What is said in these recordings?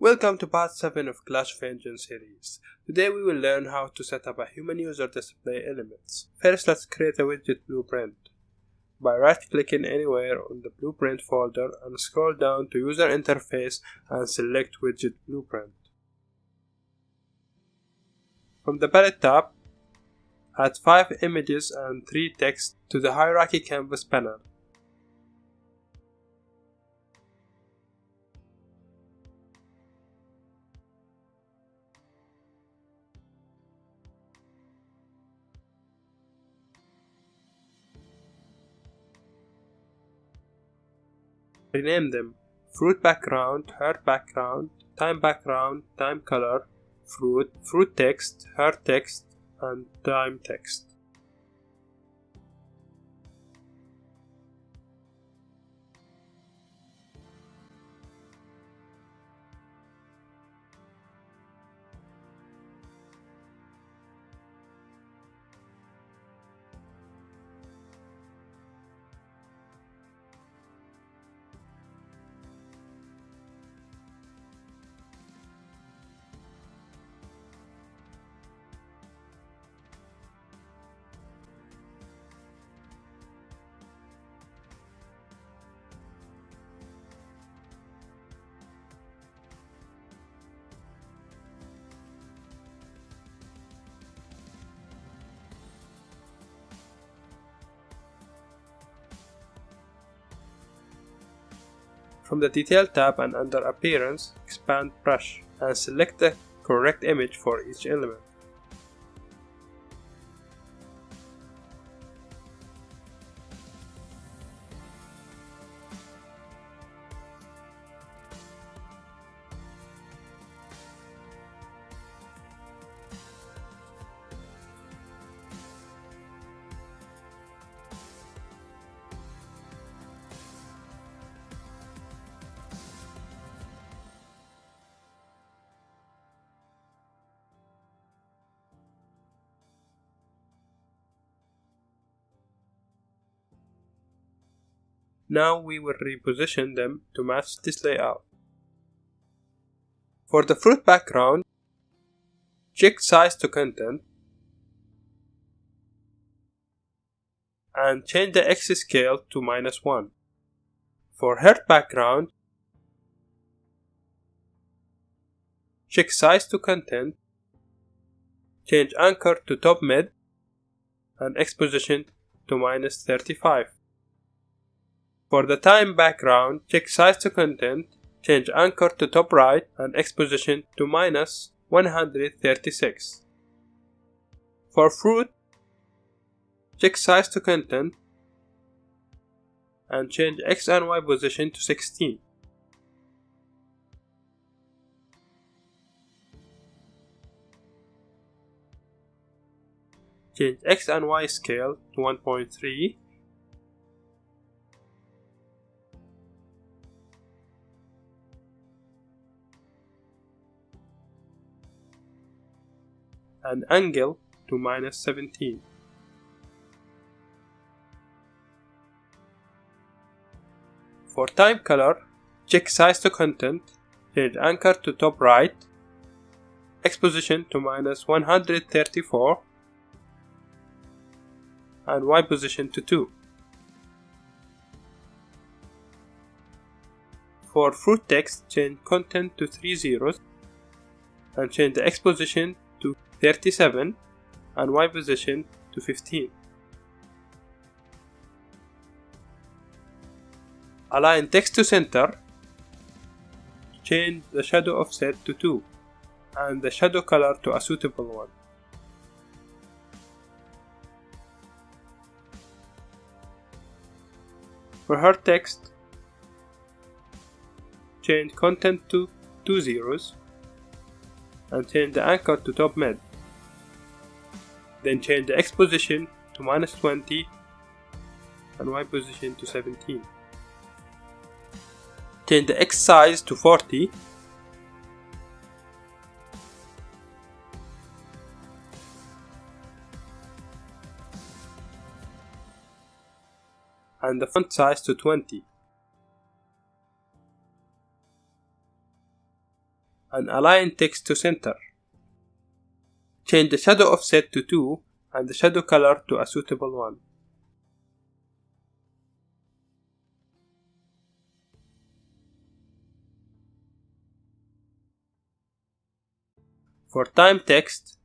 Welcome to part 7 of Clash of Engines series. Today we will learn how to set up a human user display elements. First, let's create a widget blueprint by right-clicking anywhere on the blueprint folder and scroll down to user interface and select widget blueprint. From the palette tab, add 5 images and 3 text to the hierarchy canvas panel. Rename them fruit background, heart background, time background, time color, fruit text, heart text, and time text. From the Detail tab and under Appearance, expand Brush and select the correct image for each element. Now we will reposition them to match this layout. For the fruit background, check Size to Content and change the X scale to -1. For heart background, check Size to Content, change Anchor to Top Mid and X position to -35. For the time background, check Size to Content, change Anchor to Top Right and X position to -136. For fruit, check Size to Content and change X and Y position to 16. Change X and Y scale to 1.3. and angle to -17. For time color, check Size to Content, change Anchor to Top Right, X position to -134 and Y position to 2. For fruit text, change content to 3 zeros and change the X position to 37 and Y position to 15. Align text to center, change the shadow offset to 2 and the shadow color to a suitable one. For her text, change content to 2 zeros and change the anchor to Top Mid. Then change the X position to -20 and Y position to 17. Change the X size to 40 and the font size to 20. and align text to center. Change the shadow offset to 2 and the shadow color to a suitable one. For time text,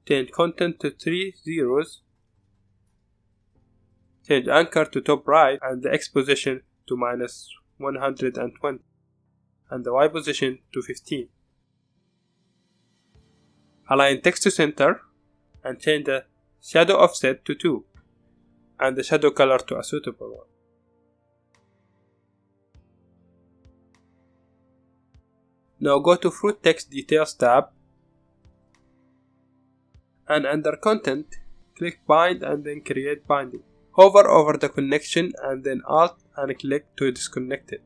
change content to 3 zeros, change anchor to top right and the X position to -120 and the Y position to 15. Align text to center and change the shadow offset to 2 and the shadow color to a suitable one. Now go to Fruit Text Details tab and under Content, click Bind and then Create Binding. Hover over the connection and then Alt and click to disconnect it.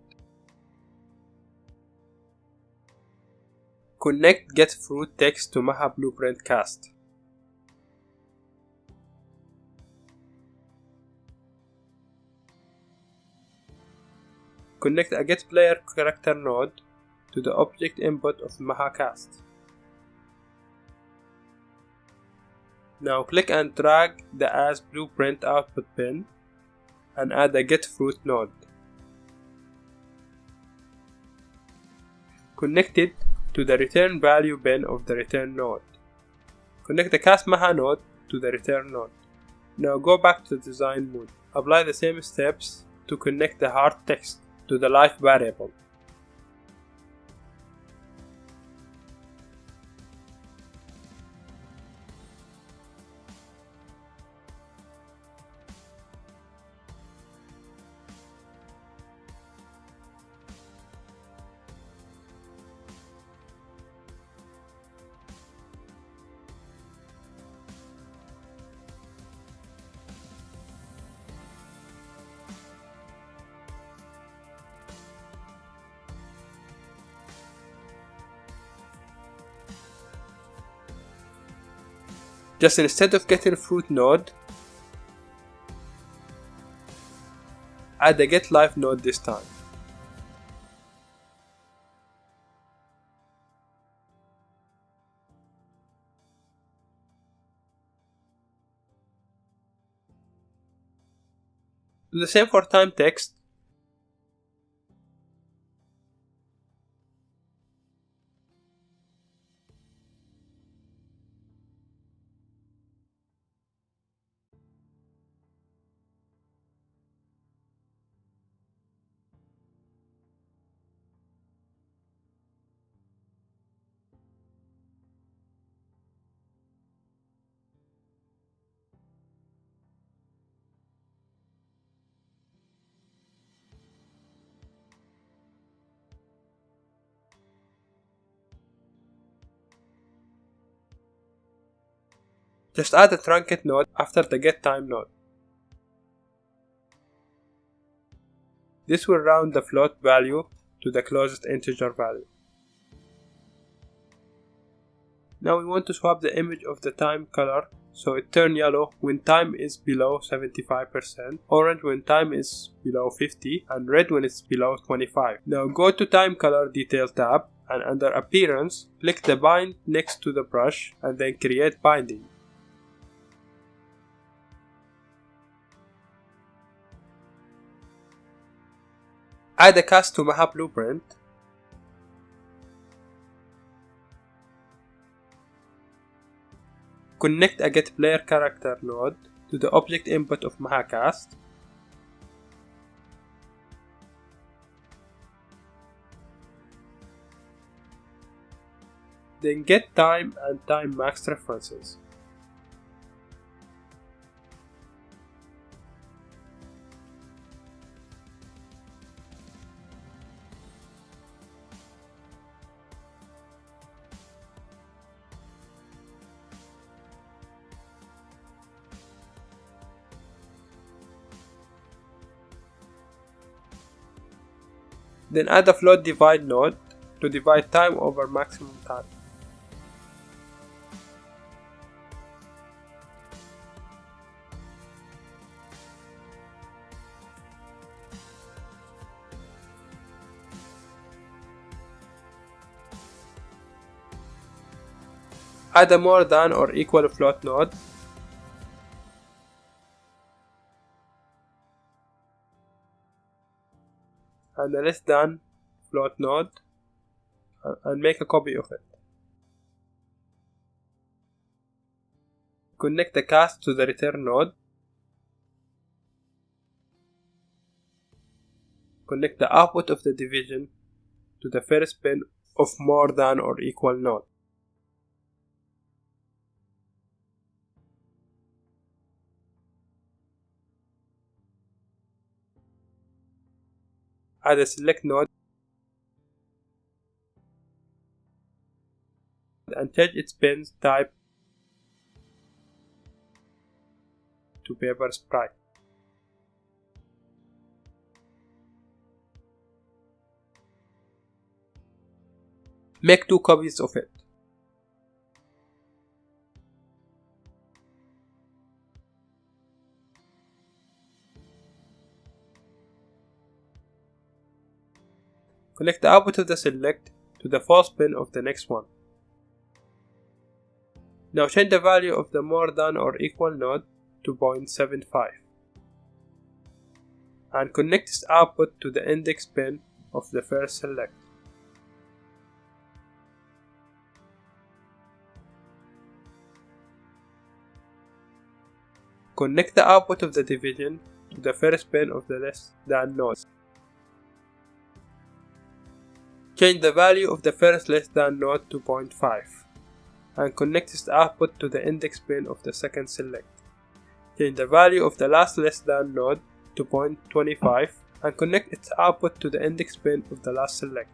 Connect Get Fruit Text to Maha Blueprint Cast. Connect a Get Player Character node to the object input of Maha Cast. Now click and drag the As Blueprint output pin and add a Get Fruit node. Connect it to the Return Value bin of the Return node. Connect the Cast Maha node to the Return node. Now go back to Design mode. Apply the same steps to connect the hard text to the life variable. Just instead of getting fruit node, add a get life node this time. Do the same for time text. Just add a trunket node after the get time node. This will round the float value to the closest integer value. Now we want to swap the image of the time color so it turns yellow when time is below 75%, orange when time is below 50, and red when it's below 25. Now go to Time Color Detail tab and under Appearance, click the bind next to the brush and then create binding. Add a cast to Maha Blueprint. Connect a Get Player Character node to the object input of Maha Cast. Then get time and time max references. Then add a float divide node to divide time over maximum time. Add a more than or equal float node. And a less than float node, and make a copy of it. Connect the cast to the return node. Connect the output of the division to the first pin of more than or equal node. Add a select node and change its pin type to paper sprite. Make 2 copies of it. Connect the output of the select to the false pin of the next one. Now change the value of the more than or equal node to 0.75 and connect its output to the index pin of the first select. Connect the output of the division to the first pin of the less than node. Change the value of the first less than node to 0.5 and connect its output to the index pin of the second select. Change the value of the last less than node to 0.25 and connect its output to the index pin of the last select.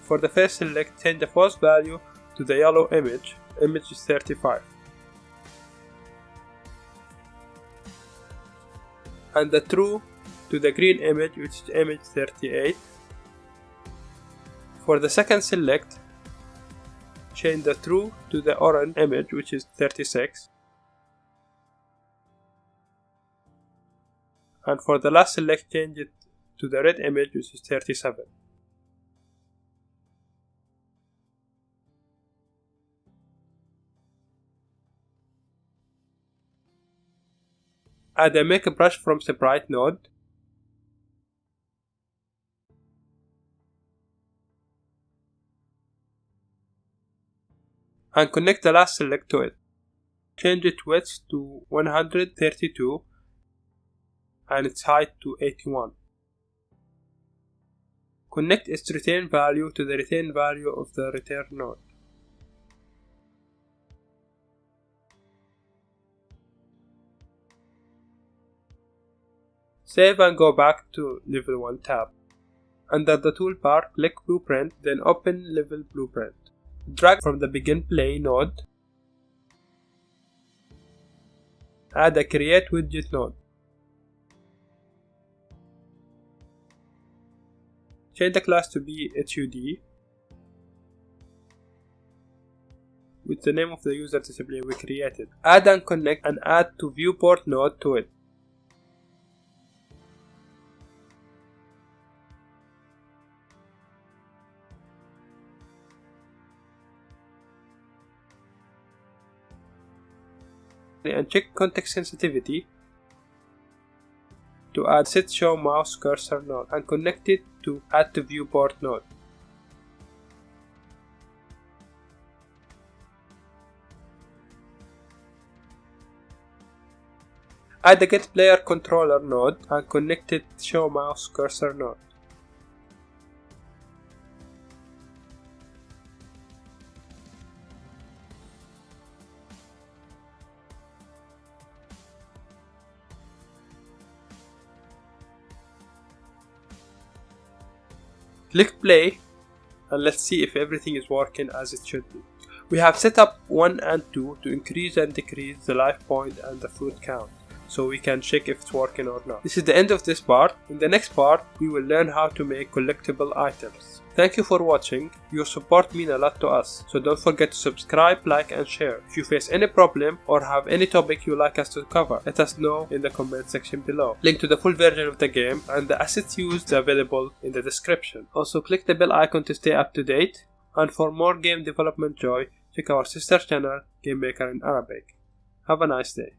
For the first select, change the false value to the yellow image is 35, and the true to the green image, which is image 38. For the second select, change the true to the orange image, which is 36, and for the last select, change it to the red image, which is 37. Add a make a brush from sprite node and connect the last select to it. Change its width to 132 and its height to 81. Connect its return value to the return value of the return node. Save and go back to Level 1 tab. Under the toolbar, click Blueprint, then open Level Blueprint. Drag from the Begin Play node. Add a Create Widget node. Change the class to be HUD with the name of the user display we created. Add and connect an Add to Viewport node to it. And check context sensitivity to add set show mouse cursor node and connect it to add to viewport node. Add the get player controller node and connect it to show mouse cursor node. Click play and let's see if everything is working as it should be. We have set up 1 and 2 to increase and decrease the life point and the fruit count, so we can check if it's working or not. This is the end of this part. In the next part, we will learn how to make collectible items. Thank you for watching. Your support means a lot to us, so don't forget to subscribe, like and share. If you face any problem or have any topic you'd like us to cover, let us know in the comment section below. Link to the full version of the game and the assets used is available in the description. Also click the bell icon to stay up to date, and for more game development joy, check our sister channel, Game Maker in Arabic. Have a nice day.